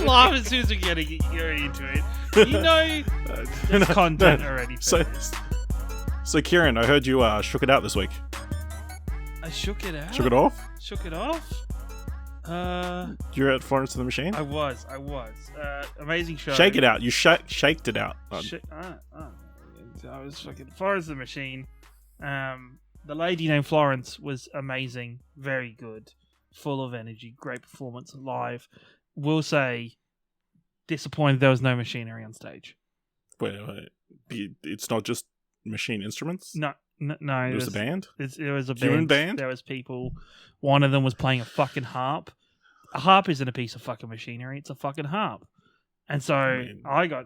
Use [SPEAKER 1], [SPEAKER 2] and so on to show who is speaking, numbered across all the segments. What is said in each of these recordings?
[SPEAKER 1] just laugh as soon as we get into it. You know, there's content already.
[SPEAKER 2] So Ciaran, I heard you shook it out this week.
[SPEAKER 1] I shook it out.
[SPEAKER 2] Shook it off?
[SPEAKER 1] Shook it off.
[SPEAKER 2] You're at Florence the Machine?
[SPEAKER 1] I was. Amazing show.
[SPEAKER 2] Shake it out. You shaked it out.
[SPEAKER 1] I was fucking Florence the Machine. The lady named Florence was amazing. Very good. Full of energy. Great performance live. Will say, disappointed there was no machinery on stage.
[SPEAKER 2] Wait. It's not just machine instruments?
[SPEAKER 1] No.
[SPEAKER 2] It was a band?
[SPEAKER 1] It was a
[SPEAKER 2] human band?
[SPEAKER 1] There was people. One of them was playing a fucking harp. A harp isn't a piece of fucking machinery. It's a fucking harp. And so I got,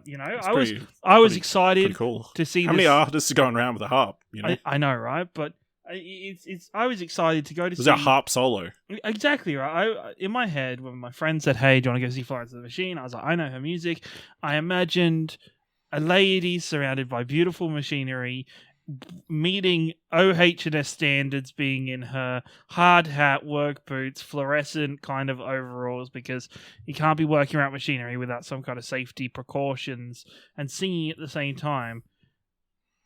[SPEAKER 1] I was excited
[SPEAKER 2] cool.
[SPEAKER 1] to see
[SPEAKER 2] how many artists are going around with a harp? You know,
[SPEAKER 1] I know, right? But I was excited to go to see.
[SPEAKER 2] Was that harp solo?
[SPEAKER 1] Exactly right. In my head, when my friend said, "Hey, do you want to go see Florence the Machine?" I was like, I know her music. I imagined a lady surrounded by beautiful machinery, meeting OH&S standards, being in her hard hat, work boots, fluorescent kind of overalls, because you can't be working around machinery without some kind of safety precautions, and singing at the same time.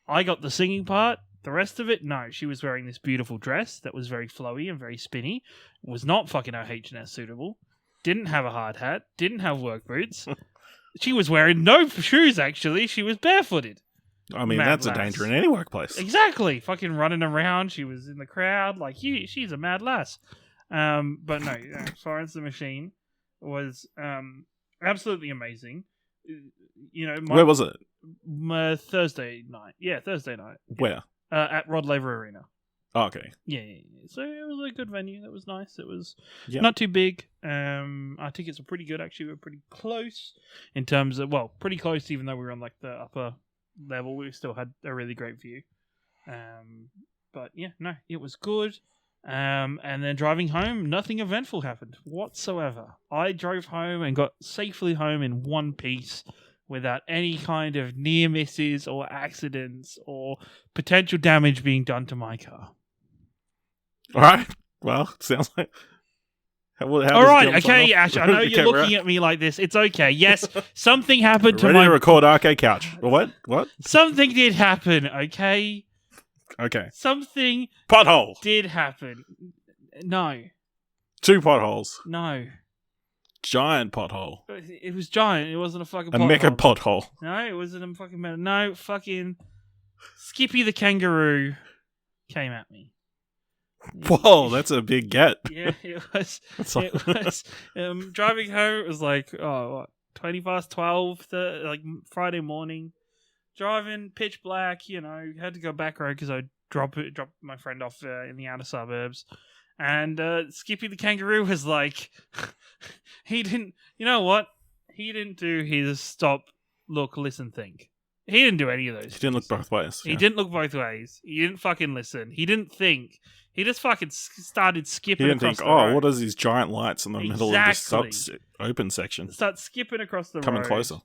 [SPEAKER 1] I got the singing part. The rest of it, no. She was wearing this beautiful dress that was very flowy and very spinny. Was not fucking OH&S suitable. Didn't have a hard hat. Didn't have work boots. She was wearing no shoes, actually. She was barefooted.
[SPEAKER 2] I mean, that's a danger in any workplace.
[SPEAKER 1] Exactly. Fucking running around. She was in the crowd. Like, she's a mad lass. But no, Florence the Machine was absolutely amazing.
[SPEAKER 2] Where was it?
[SPEAKER 1] Thursday night. Yeah, Thursday night.
[SPEAKER 2] Where?
[SPEAKER 1] At Rod Laver Arena.
[SPEAKER 2] Oh, okay.
[SPEAKER 1] Yeah. So it was a good venue. That was nice. It was
[SPEAKER 2] Yep.
[SPEAKER 1] not too big. Our tickets were pretty good, actually. We were pretty close in terms of, pretty close, even though we were on like the upper level. We still had a really great view. But yeah, no, it was good. And then driving home, nothing eventful happened whatsoever. I drove home and got safely home in one piece without any kind of near misses or accidents or potential damage being done to my car.
[SPEAKER 2] All right. Well, it sounds like.
[SPEAKER 1] All right. Okay, Ash. I know you're looking at me like this. It's okay. Yes, something happened to
[SPEAKER 2] Ready to record arcade couch. What?
[SPEAKER 1] Something did happen. Okay. Something
[SPEAKER 2] pothole
[SPEAKER 1] did happen. No.
[SPEAKER 2] 2 potholes.
[SPEAKER 1] No.
[SPEAKER 2] Giant pothole.
[SPEAKER 1] It was giant. It wasn't a fucking
[SPEAKER 2] pothole. A mega pothole.
[SPEAKER 1] No, it wasn't a fucking metal. No, fucking Skippy the Kangaroo came at me.
[SPEAKER 2] Whoa, that's a big get.
[SPEAKER 1] Yeah, it was. Driving home, it was like, 20 past 12, like Friday morning. Driving, pitch black, had to go back road because I dropped my friend off in the outer suburbs. And Skippy the Kangaroo was like, he didn't do his stop, look, listen, think. He didn't do any of those.
[SPEAKER 2] He didn't look both ways.
[SPEAKER 1] He didn't look both ways. He didn't fucking listen. He didn't think. He just fucking started skipping across the road. He didn't think,
[SPEAKER 2] what are these giant lights in the middle of this open section?
[SPEAKER 1] Start skipping across the road.
[SPEAKER 2] Coming closer.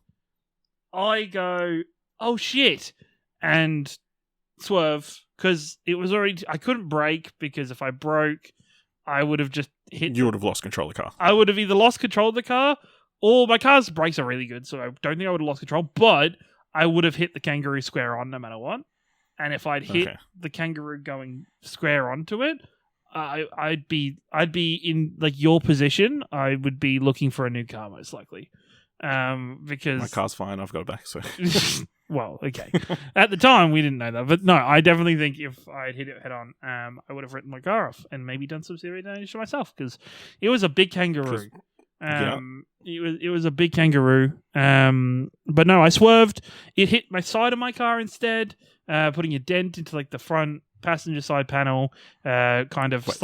[SPEAKER 1] I go, oh shit, and swerve, because it was already, I couldn't brake, because if I broke, I would have just hit.
[SPEAKER 2] You would have lost control of the car.
[SPEAKER 1] I would have either lost control of the car, or my car's brakes are really good, so I don't think I would have lost control, but I would have hit the Kangaroo square on no matter what. And if I'd hit the Kangaroo going square onto it, I'd be in like your position. I would be looking for a new car most likely, because
[SPEAKER 2] my car's fine. I've got it back. So
[SPEAKER 1] well, okay. At the time, we didn't know that, but no, I definitely think if I had hit it head on, I would have written my car off and maybe done some serious damage to myself, because it was a big Kangaroo. It was a big Kangaroo. But no, I swerved. It hit my side of my car instead, putting a dent into like the front passenger side panel. So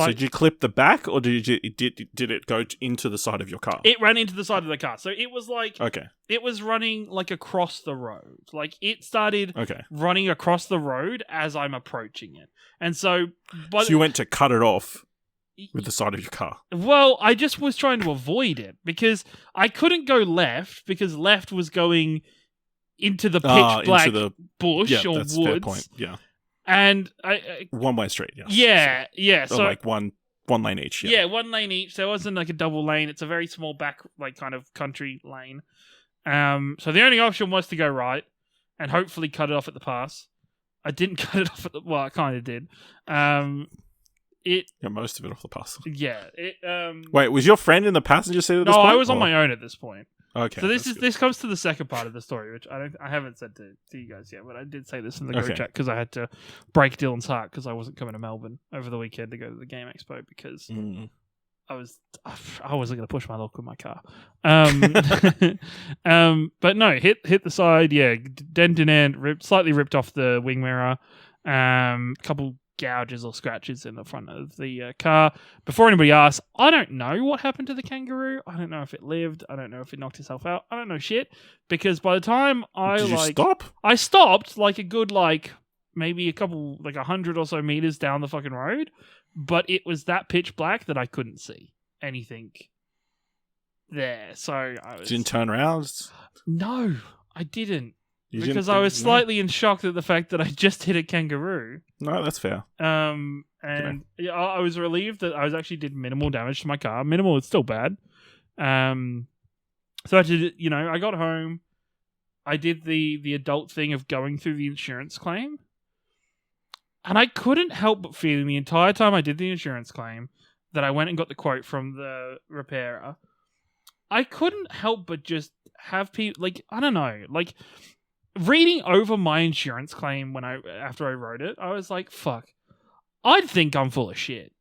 [SPEAKER 2] did you clip the back, or did it go into the side of your car?
[SPEAKER 1] It ran into the side of the car. So it was like
[SPEAKER 2] okay.
[SPEAKER 1] It was running like across the road. Like it started running across the road as I'm approaching it, and so
[SPEAKER 2] you went to cut it off with the side of your car.
[SPEAKER 1] Well, I just was trying to avoid it because I couldn't go left, because left was going into the pitch black bush or woods.
[SPEAKER 2] Fair point. Yeah.
[SPEAKER 1] And I
[SPEAKER 2] one-way street. Yes.
[SPEAKER 1] Yeah.
[SPEAKER 2] So
[SPEAKER 1] So
[SPEAKER 2] like one one lane each.
[SPEAKER 1] Yeah, 1 lane each. There wasn't like a double lane. It's a very small back, like kind of country lane. So the only option was to go right and hopefully cut it off at the pass. I didn't cut it off at the. Well, I kind of did.
[SPEAKER 2] Most of it off the pass.
[SPEAKER 1] Yeah.
[SPEAKER 2] Wait, was your friend in the passenger seat at this point?
[SPEAKER 1] No, I was on my own at this point.
[SPEAKER 2] Okay.
[SPEAKER 1] So this comes to the second part of the story, which I haven't said to you guys yet, but I did say this in the group chat because I had to break Dylan's heart because I wasn't coming to Melbourne over the weekend to go to the Game Expo because I wasn't going to push my luck with my car. But no, hit the side, yeah, dented in, slightly ripped off the wing mirror, couple gouges or scratches in the front of the car. Before anybody asks, I don't know what happened to the Kangaroo. I don't know if it lived. I don't know if it knocked itself out. I don't know shit because by the time
[SPEAKER 2] Did you stop?
[SPEAKER 1] I stopped like a good maybe a couple 100 or so meters down the fucking road, but it was that pitch black that I couldn't see anything there. So I
[SPEAKER 2] didn't turn around.
[SPEAKER 1] No, I didn't. Because I was slightly in shock at the fact that I just hit a Kangaroo.
[SPEAKER 2] No, that's fair.
[SPEAKER 1] And I was relieved that I did minimal damage to my car. Minimal, it's still bad. So I got home. I did the adult thing of going through the insurance claim. And I couldn't help but feeling the entire time I did the insurance claim that I went and got the quote from the repairer. I couldn't help but just have people, I don't know, reading over my insurance claim after I wrote it, I was like, fuck, I'd think I'm full of shit.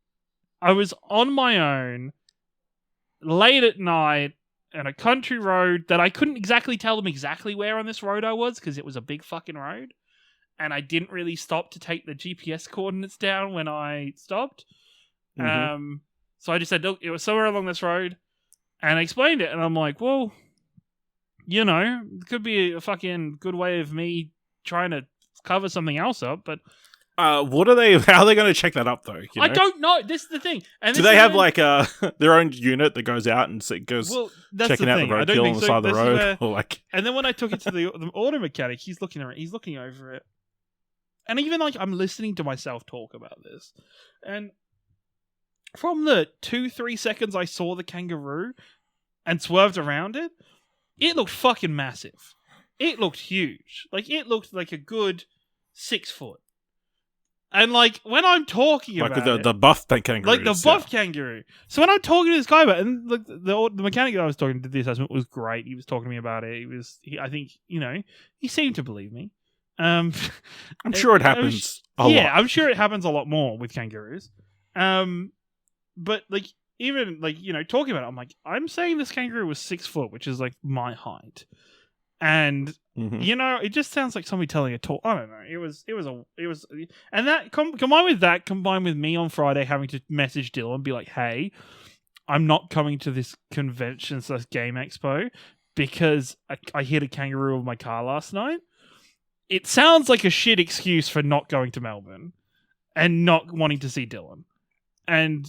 [SPEAKER 1] I was on my own, late at night, on a country road that I couldn't exactly tell them exactly where on this road I was because it was a big fucking road. And I didn't really stop to take the GPS coordinates down when I stopped. Mm-hmm. So I just said, look, it was somewhere along this road. And I explained it. And I'm like, well, it could be a fucking good way of me trying to cover something else up, but
[SPEAKER 2] how are they going to check that up though?
[SPEAKER 1] I don't know. This is the thing. And
[SPEAKER 2] do they have their own unit that goes out and goes checking out the roadkill on the side of the road?
[SPEAKER 1] And then when I took it to the auto mechanic, he's looking over it, and even I'm listening to myself talk about this, and from the 2-3 seconds I saw the Kangaroo and swerved around it. It looked fucking massive. It looked huge. It looked like a good 6 foot. And when I'm talking about
[SPEAKER 2] the buff kangaroo,
[SPEAKER 1] buff kangaroo. So when I'm talking to this guy about it, and the mechanic that I was talking to, the assessment was great. He was talking to me about it. I think he seemed to believe me.
[SPEAKER 2] I'm sure it happens a lot.
[SPEAKER 1] Yeah, I'm sure it happens a lot more with kangaroos. But even talking about it, I'm like, I'm saying this kangaroo was 6 foot, which is my height, and it just sounds like somebody telling a talk. I don't know. It was, and that combined with me on Friday having to message Dylan and be like, hey, I'm not coming to this convention / Game Expo because I hit a kangaroo with my car last night. It sounds like a shit excuse for not going to Melbourne and not wanting to see Dylan, and.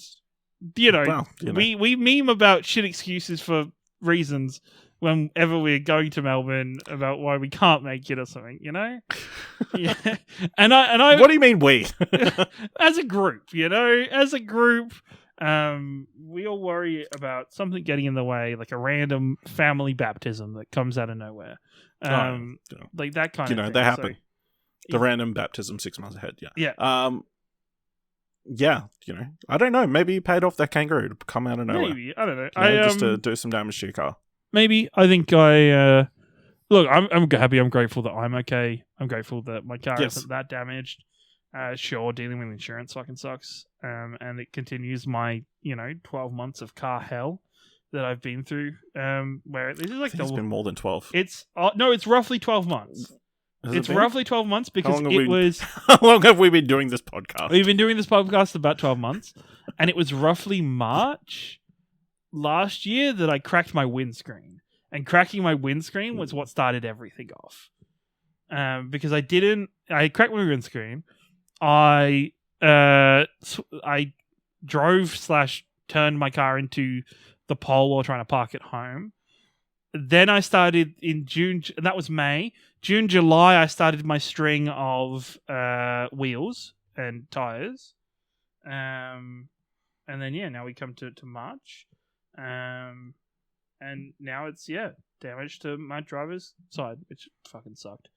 [SPEAKER 1] We meme about shit excuses for reasons whenever we're going to Melbourne about why we can't make it or something, Yeah. And I
[SPEAKER 2] what do you mean we?
[SPEAKER 1] as a group, we all worry about something getting in the way, like a random family baptism that comes out of nowhere. That kind of thing.
[SPEAKER 2] They happen. The random baptism 6 months ahead, yeah.
[SPEAKER 1] Yeah.
[SPEAKER 2] Yeah, I don't know. Maybe you paid off that kangaroo to come out of nowhere.
[SPEAKER 1] Maybe, I don't know.
[SPEAKER 2] Just to do some damage to your car.
[SPEAKER 1] Maybe. I think look. I'm happy. I'm grateful that I'm okay. I'm grateful that my car isn't that damaged. Sure, dealing with insurance fucking sucks. And it continues my 12 months of car hell that I've been through. Where this is
[SPEAKER 2] it's been more than 12.
[SPEAKER 1] It's roughly 12 months. It's roughly 12 months because
[SPEAKER 2] How long have we been doing this podcast?
[SPEAKER 1] We've been doing this podcast about 12 months, and it was roughly March last year that I cracked my windscreen. And cracking my windscreen was what started everything off. Because I cracked my windscreen. I drove / turned my car into the pole while trying to park it home. Then I started in June, and that was May. June, July, I started my string of wheels and tires. and then now we come to March, and now it's damage to my driver's side, which fucking sucked.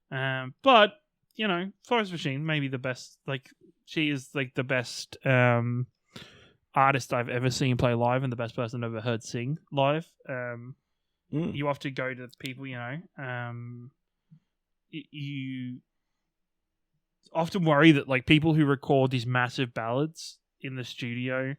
[SPEAKER 1] But Florence the Machine, maybe the best. Like, she is like the best artist I've ever seen play live, and the best person I've ever heard sing live. You have to go to people, you often worry that like people who record these massive ballads in the studio,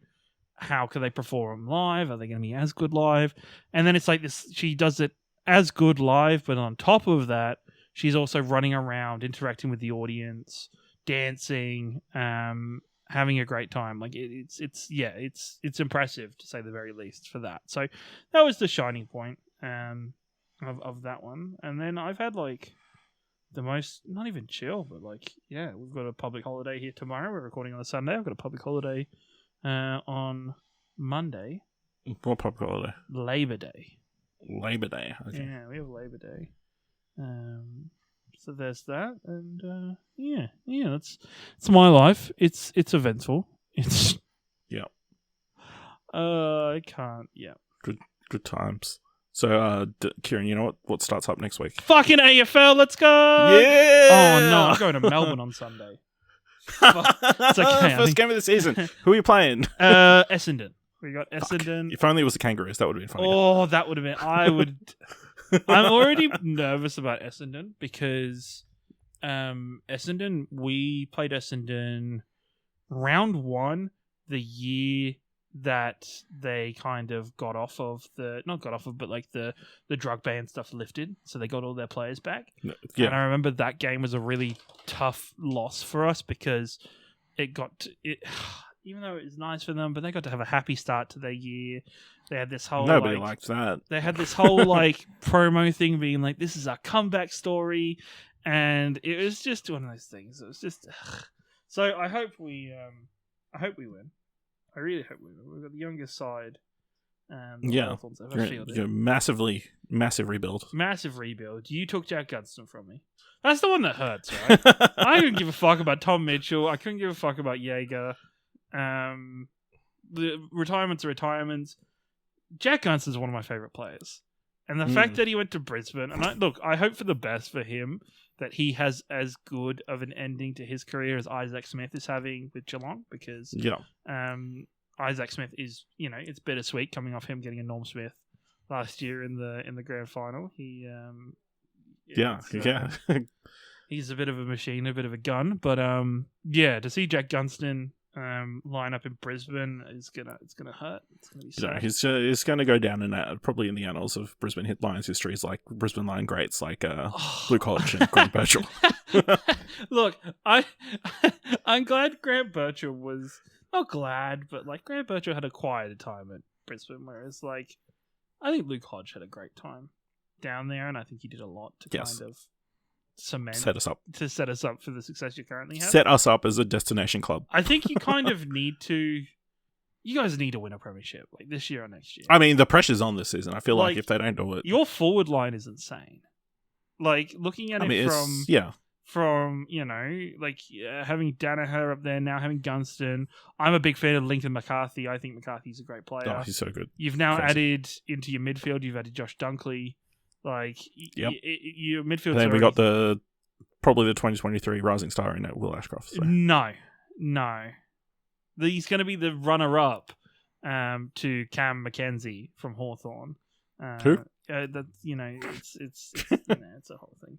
[SPEAKER 1] how can they perform live? Are they going to be as good live? And then it's like this, she does it as good live, but on top of that, she's also running around, interacting with the audience, dancing, having a great time. Like it's impressive to say the very least for that. So that was the shining point of that one. And then I've had like the most, not even chill, but like we've got a public holiday here tomorrow. We're recording on a Sunday. I've got a public holiday on Monday.
[SPEAKER 2] What public holiday?
[SPEAKER 1] Labor Day.
[SPEAKER 2] Labor Day. Okay.
[SPEAKER 1] Yeah, we have Labor Day. So there's that, and it's my life. It's eventful. It's I can't. Yeah.
[SPEAKER 2] Good times. So, Ciaran, you know what starts up next week?
[SPEAKER 1] Fucking AFL, let's go!
[SPEAKER 2] Yeah!
[SPEAKER 1] Oh no, I'm going to Melbourne on Sunday. It's okay.
[SPEAKER 2] First game of the season. Who are you playing?
[SPEAKER 1] Essendon. We got Essendon.
[SPEAKER 2] Fuck. If only it was the Kangaroos, that would have been funny.
[SPEAKER 1] Oh, that would have been. I'm already nervous about Essendon because we played Essendon round 1 the year that they kind of got off of but like the drug ban stuff lifted, so they got all their players back. Yeah. And I remember that game was a really tough loss for us because even though it was nice for them, but they got to have a happy start to their year. They had this whole
[SPEAKER 2] nobody liked that.
[SPEAKER 1] They had this whole like promo thing being like, this is our comeback story, and it was just one of those things. It was just so I hope we win. I really hope we win. We've got the youngest side.
[SPEAKER 2] You're massive rebuild. Massive rebuild.
[SPEAKER 1] You took Jack Gunston from me. That's the one that hurts, right? I didn't give a fuck about Tom Mitchell. I couldn't give a fuck about Jaeger. The retirements are retirements. Jack Gunston's one of my favourite players. And the fact that he went to Brisbane, and I hope for the best for him, that he has as good of an ending to his career as Isaac Smith is having with Geelong, because Isaac Smith is, it's bittersweet coming off him getting a Norm Smith last year in the grand final. He he's a bit of a machine, a bit of a gun, but to see Jack Gunston line up in Brisbane it's gonna hurt. It's gonna be sad.
[SPEAKER 2] He's gonna go down in probably in the annals of Brisbane Lions history. It's like Brisbane Lion greats like Luke Hodge and Grant Birchall.
[SPEAKER 1] Look, I'm glad Grant Birchall was not glad, but like Grant Birchall had a quieter time at Brisbane, whereas like I think Luke Hodge had a great time down there, and I think he did a lot to kind of set us up for the success you currently have.
[SPEAKER 2] Set us up as a destination club.
[SPEAKER 1] I think you kind of you guys need to win a premiership like this year or next year.
[SPEAKER 2] I mean, the pressure's on this season. I feel like if they don't do it,
[SPEAKER 1] your forward line is insane. Like looking at from having Danaher up there, now having Gunston. I'm a big fan of Lincoln McCarthy. I think McCarthy's a great player.
[SPEAKER 2] Oh, he's so good.
[SPEAKER 1] You've now added into your midfield. You've added Josh Dunkley. Like, your midfield.
[SPEAKER 2] And then we got probably the 2023 rising star in Will Ashcroft. So.
[SPEAKER 1] No. He's going to be the runner-up to Cam Mackenzie from Hawthorn.
[SPEAKER 2] Who?
[SPEAKER 1] It's a whole thing.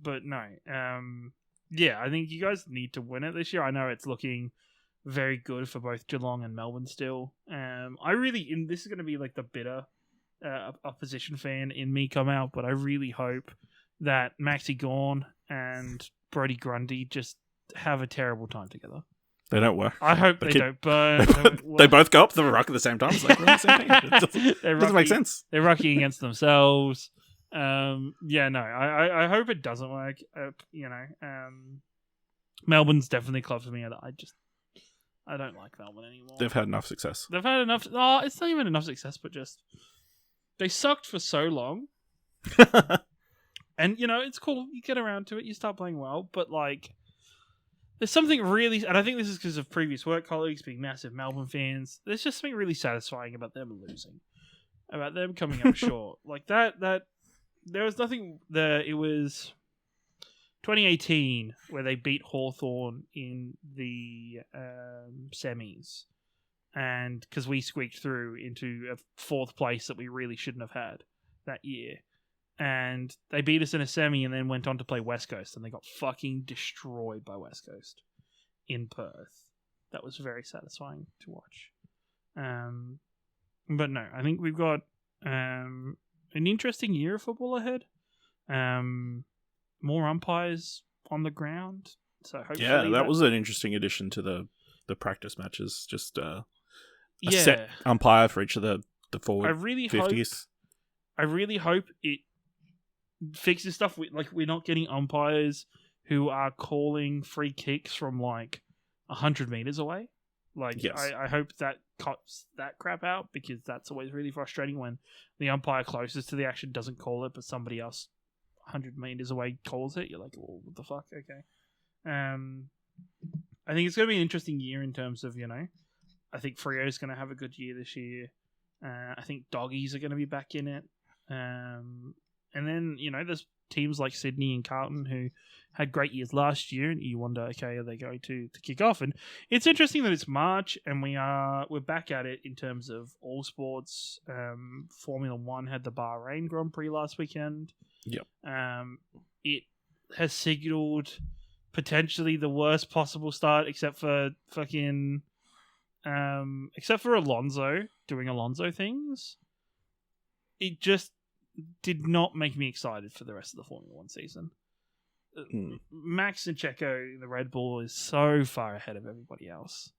[SPEAKER 1] But no. I think you guys need to win it this year. I know it's looking very good for both Geelong and Melbourne still. This is going to be like the bitter opposition fan in me come out, but I really hope that Maxi Gawn and Brodie Grundy just have a terrible time together.
[SPEAKER 2] They don't work.
[SPEAKER 1] I hope they don't burn.
[SPEAKER 2] They both go up to the ruck at the same time. It's like, we're on the same thing. It doesn't make sense.
[SPEAKER 1] They're rucking against themselves. I hope it doesn't work. Melbourne's definitely a club for me. I don't like Melbourne anymore.
[SPEAKER 2] They've had enough success.
[SPEAKER 1] They've had enough. Oh, it's not even enough success, but just they sucked for so long. And it's cool. You get around to it. You start playing well, but like there's something really, and I think this is because of previous work colleagues being massive Melbourne fans. There's just something really satisfying about them losing, about them coming up short. Like that there was nothing there. It was 2018 where they beat Hawthorn in the semis, and because we squeaked through into a fourth place that we really shouldn't have had that year. And they beat us in a semi and then went on to play West Coast, and they got fucking destroyed by West Coast in Perth. That was very satisfying to watch. But no, I think we've got an interesting year of football ahead. More umpires on the ground. So hopefully
[SPEAKER 2] that was an interesting addition to the practice matches. Just a set umpire for each of the forward 50s.
[SPEAKER 1] I really hope it fixes stuff. We're not getting umpires who are calling free kicks from 100 meters away.
[SPEAKER 2] Yes.
[SPEAKER 1] I hope that cuts that crap out, because that's always really frustrating when the umpire closest to the action doesn't call it, but somebody else 100 meters away calls it. You're like, oh, what the fuck? Okay. I think it's going to be an interesting year in terms of, I think Freo's going to have a good year this year. I think doggies are going to be back in it. And then, there's teams like Sydney and Carlton who had great years last year, and you wonder, okay, are they going to kick off? And it's interesting that it's March and we're back at it in terms of all sports. Formula One had the Bahrain Grand Prix last weekend.
[SPEAKER 2] Yep.
[SPEAKER 1] It has signaled potentially the worst possible start, except for Alonso doing Alonso things. It just did not make me excited for the rest of the Formula One season. Max and Checo, the Red Bull, is so far ahead of everybody else.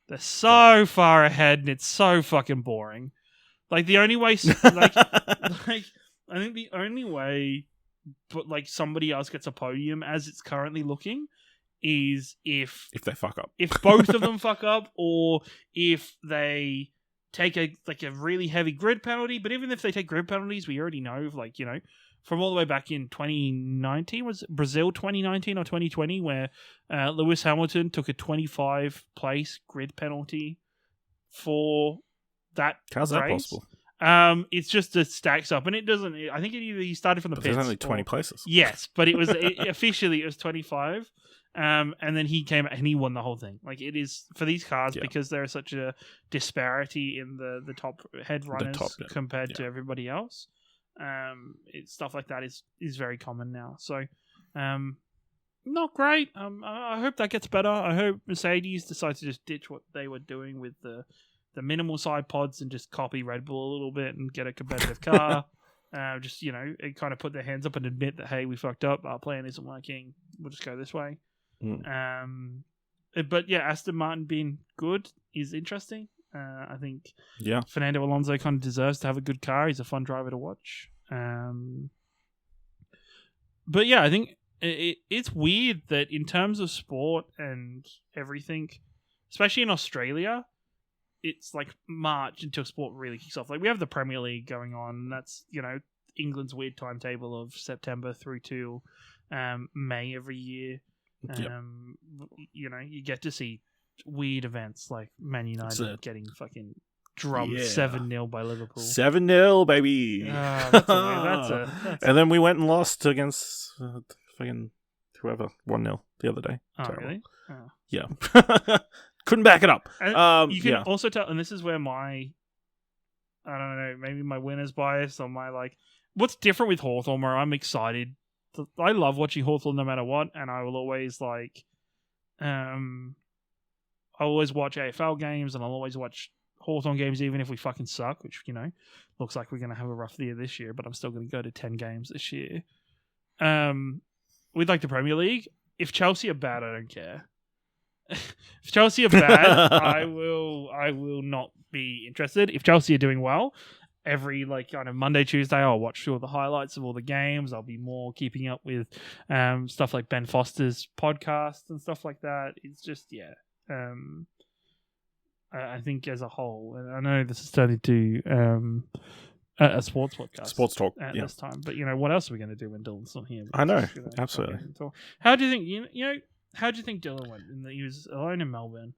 [SPEAKER 1] They're so far ahead, and it's so fucking boring. The only way, I think the only way, but somebody else gets a podium as it's currently looking, is if
[SPEAKER 2] they fuck up.
[SPEAKER 1] If both of them fuck up, or if they take a really heavy grid penalty. But even if they take grid penalties, we already know from all the way back in 2019, was it Brazil 2019 or 2020, where Lewis Hamilton took a 25 place grid penalty for that.
[SPEAKER 2] How's that possible?
[SPEAKER 1] It's just it stacks up, and it doesn't. I think he started from the pits.
[SPEAKER 2] There's only 20 places.
[SPEAKER 1] Yes, but it was officially it was 25. And then he came and he won the whole thing. It is for these cars, because there is such a disparity in the top head runners compared to everybody else. Stuff like that is very common now. So, not great. I hope that gets better. I hope Mercedes decides to just ditch what they were doing with the minimal side pods and just copy Red Bull a little bit and get a competitive car. Just kind of put their hands up and admit that, hey, we fucked up. Our plan isn't working. We'll just go this way. But yeah, Aston Martin being good is interesting. I think Fernando Alonso kind of deserves to have a good car. He's a fun driver to watch. But yeah, I think it's weird that in terms of sport and everything, especially in Australia, it's March until sport really kicks off. We have the Premier League going on, and that's England's weird timetable of September through to May every year. You get to see weird events like Man United getting fucking drummed 7-0 by Liverpool.
[SPEAKER 2] 7-0, baby. And then we went and lost against fucking whoever 1-0 the other day.
[SPEAKER 1] Oh, terrible. Really? Oh.
[SPEAKER 2] Yeah. Couldn't back it up.
[SPEAKER 1] And you can also tell, and this is where I don't know, maybe my winner's bias or my what's different with Hawthorn, where I'm excited. I love watching Hawthorn no matter what, and I will always I always watch AFL games, and I'll always watch Hawthorn games even if we fucking suck, which, looks like we're going to have a rough year this year, but I'm still going to go to 10 games this year. With the Premier League, if Chelsea are bad, I don't care. If Chelsea are bad, I will not be interested. If Chelsea are doing well, every kind of Monday, Tuesday, I'll watch all the highlights of all the games. I'll be more keeping up with stuff like Ben Foster's podcast and stuff like that. It's just I think as a whole, and I know this is turning to a sports podcast,
[SPEAKER 2] sports talk
[SPEAKER 1] at this time. But what else are we going to do when Dylan's not here?
[SPEAKER 2] I know, absolutely.
[SPEAKER 1] How do you think How do you think Dylan went? He was alone in Melbourne.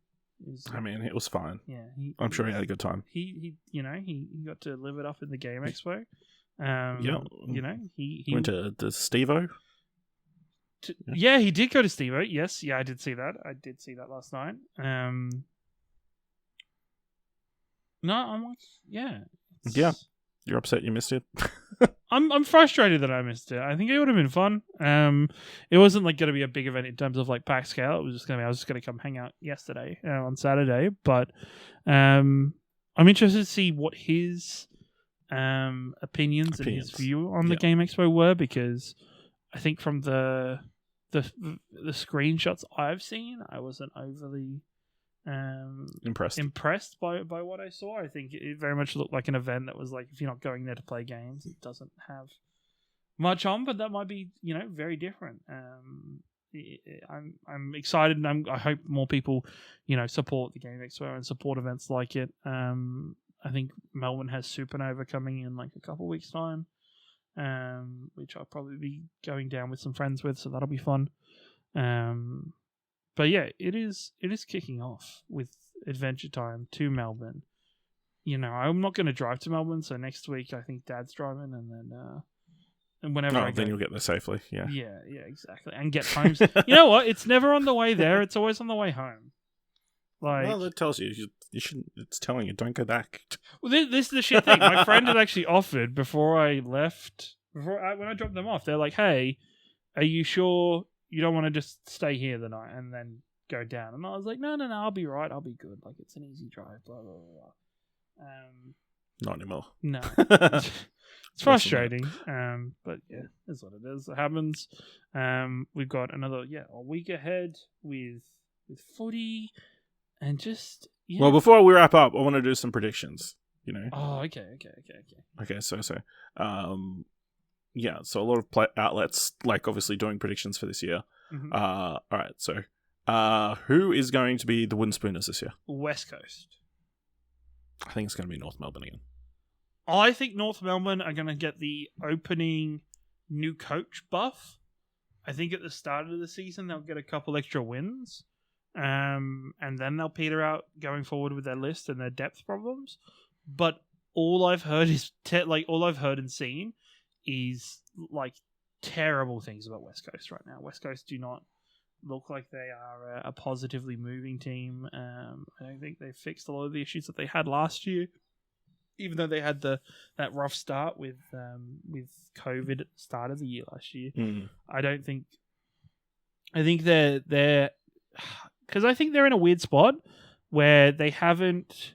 [SPEAKER 2] I mean, it was fine.
[SPEAKER 1] Yeah,
[SPEAKER 2] I'm sure he had a good time.
[SPEAKER 1] He got to live it up in the Game Expo.
[SPEAKER 2] Yeah,
[SPEAKER 1] he
[SPEAKER 2] went to the Stevo.
[SPEAKER 1] Yeah, he did go to Stevo. Yes, yeah, I did see that. I did see that last night. No, I'm like, yeah.
[SPEAKER 2] Yeah, you're upset you missed it.
[SPEAKER 1] I'm frustrated that I missed it. I think it would have been fun. It wasn't like going to be a big event in terms of like pack scale. It was just going to be. I was just going to come hang out yesterday on Saturday, but I'm interested to see what his opinions and his view on the Game Expo were, because I think from the screenshots I've seen, I wasn't overly impressed by what I saw. I think it very much looked like an event that was like, if you're not going there to play games, it doesn't have much on, but that might be very different. I'm excited, and I hope more people support the Game Expo and support events like it. I think Melbourne has Supernova coming in like a couple weeks time, which I'll probably be going down with some friends with, so that'll be fun. But yeah, it is kicking off with Adventure Time to Melbourne. I'm not going to drive to Melbourne, so next week I think Dad's driving, and then whenever I go,
[SPEAKER 2] then you'll get there safely. Yeah,
[SPEAKER 1] exactly, and get home. You know what? It's never on the way there; it's always on the way home. Well,
[SPEAKER 2] that tells you shouldn't. It's telling you don't go back.
[SPEAKER 1] Well, this is the shit thing. My friend had actually offered before I left. When I dropped them off, they're like, "Hey, are you sure you don't want to just stay here the night and then go down?" And I was like, no, I'll be right. I'll be good. Like, it's an easy drive, blah, blah, blah.
[SPEAKER 2] Not anymore.
[SPEAKER 1] No. It's frustrating. But yeah, that's what it is. It happens. We've got a week ahead with footy and just... Yeah.
[SPEAKER 2] Well, before we wrap up, I want to do some predictions,
[SPEAKER 1] Oh, okay.
[SPEAKER 2] Okay, so yeah, so a lot of outlets, like, obviously doing predictions for this year.
[SPEAKER 1] Mm-hmm.
[SPEAKER 2] All right, so who is going to be the Wooden Spooners this year?
[SPEAKER 1] West Coast.
[SPEAKER 2] I think it's going to be North Melbourne again.
[SPEAKER 1] I think North Melbourne are going to get the opening new coach buff. I think at the start of the season, they'll get a couple extra wins. And then they'll peter out going forward with their list and their depth problems. But all I've heard is, all I've heard and seen is like terrible things about West Coast right now. West Coast do not look like they are a positively moving team. I don't think they've fixed a lot of the issues that they had last year, even though they had that rough start with COVID at the start of the year last year. I think they're because I think they're in a weird spot where they haven't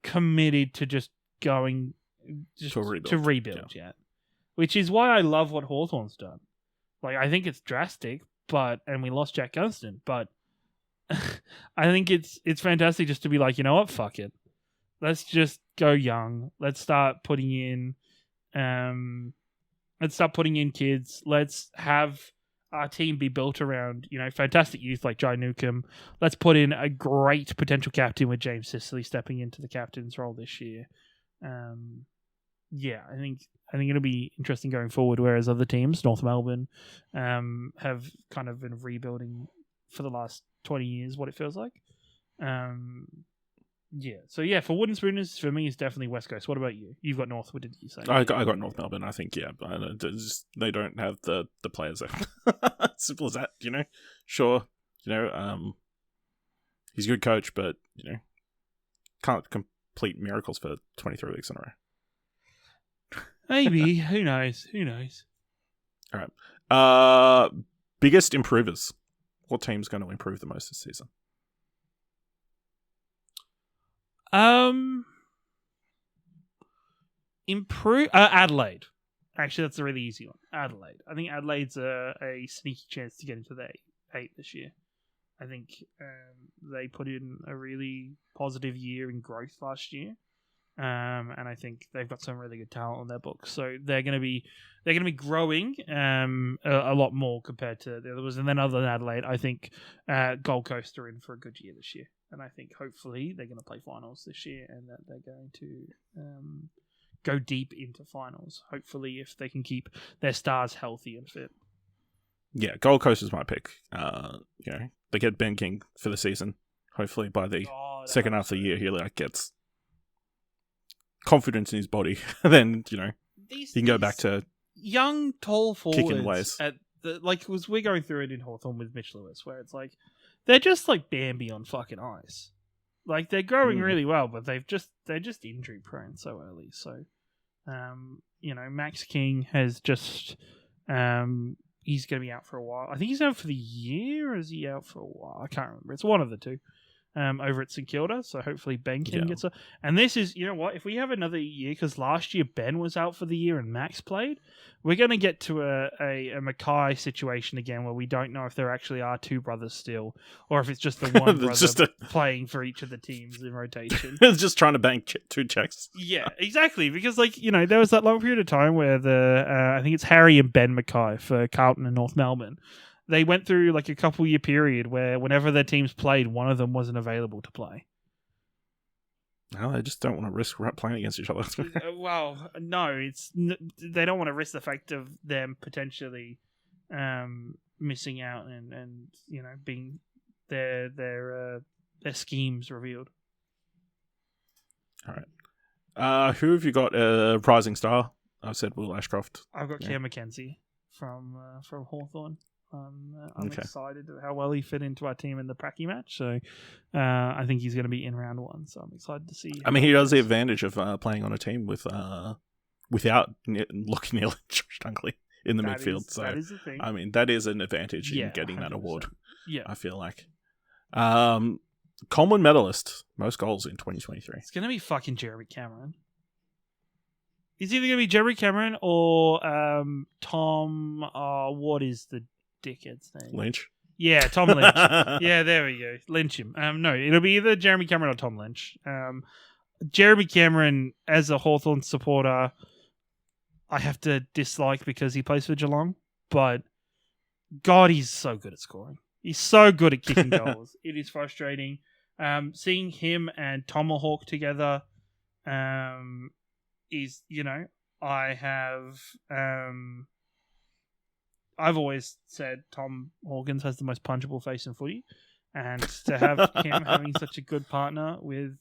[SPEAKER 1] committed to just going to rebuild yet, which is why I love what Hawthorn's done. Like, I think it's drastic, and we lost Jack Gunston, but I think it's fantastic just to be like, you know what, fuck it, let's just go young. Let's start putting in kids. Let's have our team be built around, fantastic youth like Jai Newcomb. Let's put in a great potential captain with James Sicily stepping into the captain's role this year. I think it'll be interesting going forward. Whereas other teams, North Melbourne, have kind of been rebuilding for the last 20 years. What it feels like. So for Wooden Spooners, for me, it's definitely West Coast. What about you? You've got North. What did you say?
[SPEAKER 2] I got North Melbourne. I think they don't have the players there. Simple as that. Sure. He's a good coach, but can't complete miracles for 23 weeks in a row.
[SPEAKER 1] Maybe. Who knows?
[SPEAKER 2] All right. Biggest improvers. What team's going to improve the most this season?
[SPEAKER 1] Adelaide. Actually, that's a really easy one. Adelaide. I think Adelaide's a sneaky chance to get into the 8 this year. I think they put in a really positive year in growth last year. And I think they've got some really good talent on their books, so they're going to be growing a lot more compared to the others. And then other than Adelaide, I think Gold Coast are in for a good year this year, and I think hopefully they're going to play finals this year, and that they're going to go deep into finals. Hopefully, if they can keep their stars healthy and fit.
[SPEAKER 2] Yeah, Gold Coast is my pick. They get Ben King for the season. Hopefully by the second half of the year, he gets confidence in his body. Then he can go back to
[SPEAKER 1] young, tall forwards
[SPEAKER 2] kicking ways.
[SPEAKER 1] We're going through it in Hawthorn with Mitch Lewis, where it's like they're just like Bambi on fucking ice. Like they're growing really well, but they're just injury prone so early. So, Max King has just he's going to be out for a while. I think he's out for the year, or is he out for a while? I can't remember. It's one of the two. Over at St Kilda, so hopefully Ben King gets a. And this is, you know what? If we have another year, because last year Ben was out for the year and Max played, we're going to get to a Mackay situation again where we don't know if there actually are two brothers still, or if it's just the one brother playing for each of the teams in rotation.
[SPEAKER 2] It's just trying to bank 2 checks.
[SPEAKER 1] Yeah, exactly. Because there was that long period of time where I think it's Harry and Ben Mackay for Carlton and North Melbourne. They went through a couple year period where whenever their teams played, one of them wasn't available to play.
[SPEAKER 2] No, they just don't want to risk playing against each other.
[SPEAKER 1] Well, no, they don't want to risk the fact of them potentially missing out and being their schemes revealed.
[SPEAKER 2] All right. Who have you got? Rising star. I've said Will Ashcroft.
[SPEAKER 1] I've got Cam McKenzie from Hawthorn. I'm excited at how well he fit into our team in the Pracky match. So I think he's going to be in round 1. So I'm excited to see.
[SPEAKER 2] I mean, he does the advantage of playing on a team without Lockie Neal and Josh Dunkley in the midfield.
[SPEAKER 1] That is the thing.
[SPEAKER 2] I mean, that is an advantage in getting 100%. That award.
[SPEAKER 1] Yeah,
[SPEAKER 2] I feel like. Coleman medalist, most goals in 2023.
[SPEAKER 1] It's going to be fucking Jeremy Cameron. It's either going to be Jeremy Cameron or Tom. What is the dickhead's name?
[SPEAKER 2] Lynch.
[SPEAKER 1] Yeah, Tom Lynch. Yeah, there we go. Lynch him. No, it'll be either Jeremy Cameron or Tom Lynch. Jeremy Cameron, as a Hawthorn supporter, I have to dislike because he plays for Geelong. But God, he's so good at scoring. He's so good at kicking goals. It is frustrating. Seeing him and Tomahawk together is, I have... I've always said Tom Hawkins has the most punchable face in footy, and to have him having such a good partner with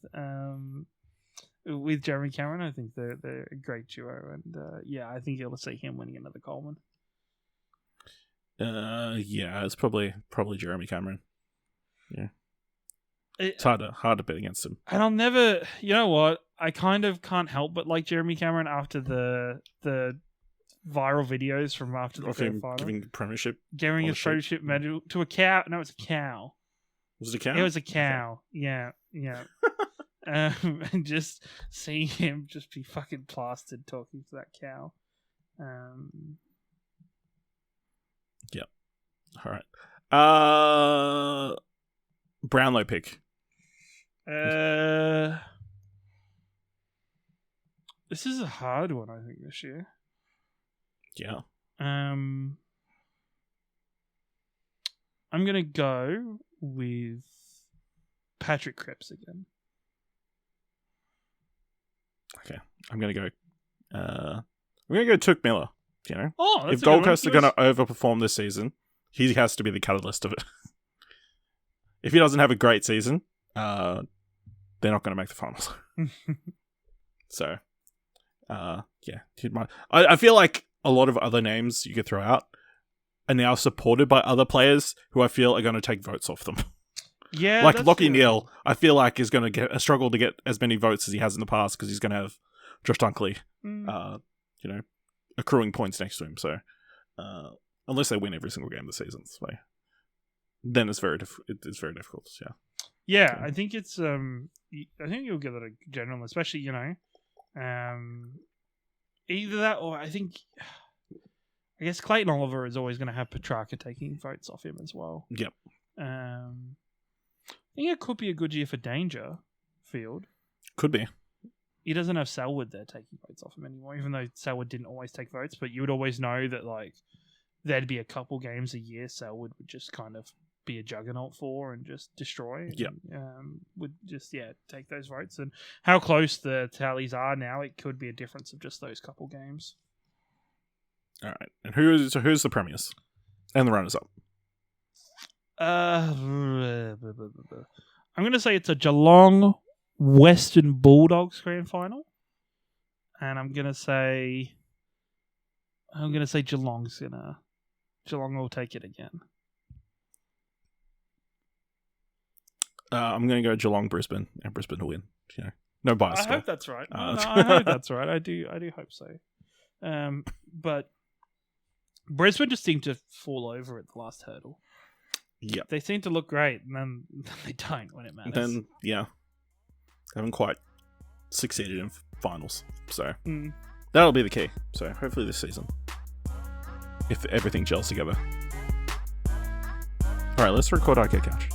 [SPEAKER 1] Jeremy Cameron, I think they're a great duo, and I think you'll see him winning another Coleman.
[SPEAKER 2] It's probably Jeremy Cameron. Yeah, it's hard to bet against him.
[SPEAKER 1] And I'll never, you know what? I kind of can't help but like Jeremy Cameron after the viral videos from after the third final. Giving a premiership medal to a cow. No, it's a cow.
[SPEAKER 2] Was it a cow?
[SPEAKER 1] It was a cow. Yeah. And just seeing him just be fucking plastered talking to that cow.
[SPEAKER 2] Yeah. All right. Brownlow pick.
[SPEAKER 1] This is a hard one, I think, this year.
[SPEAKER 2] Yeah.
[SPEAKER 1] I'm gonna go with Patrick Cripps again.
[SPEAKER 2] Okay, I'm gonna go Touk Miller.
[SPEAKER 1] If
[SPEAKER 2] Gold Coast are gonna overperform this season, he has to be the catalyst of it. If he doesn't have a great season, they're not gonna make the finals. So, I feel like a lot of other names you could throw out are now supported by other players who I feel are going to take votes off them.
[SPEAKER 1] Yeah,
[SPEAKER 2] like Lockie Neal, I feel like is going to struggle to get as many votes as he has in the past because he's going to have Josh Dunkley, accruing points next to him. So, unless they win every single game of the season, then it's very difficult.
[SPEAKER 1] Yeah, I think it's I think you'll get it a general, especially either that or I guess Clayton Oliver is always going to have Petrarca taking votes off him as well.
[SPEAKER 2] Yep.
[SPEAKER 1] I think it could be a good year for Dangerfield.
[SPEAKER 2] Could be.
[SPEAKER 1] He doesn't have Selwood there taking votes off him anymore, even though Selwood didn't always take votes, but you would always know that there'd be a couple games a year Selwood would just kind of be a juggernaut for and just destroy.
[SPEAKER 2] Yep.
[SPEAKER 1] Would just take those votes, and how close the tallies are now, it could be a difference of just those couple games.
[SPEAKER 2] All right, and who's the premiers? And the runners-up.
[SPEAKER 1] I'm going to say it's a Geelong Western Bulldogs grand final. And I'm going to say Geelong will take it again.
[SPEAKER 2] I'm going to go Geelong, Brisbane, and Brisbane to win. You know, no bias.
[SPEAKER 1] I hope that's right. I hope that's right. I do hope so. But Brisbane just seemed to fall over at the last hurdle.
[SPEAKER 2] Yeah,
[SPEAKER 1] they seem to look great, and then they don't when it matters.
[SPEAKER 2] Then haven't quite succeeded in finals. So that'll be the key. So hopefully this season, if everything gels together. All right, let's record our Get Couch.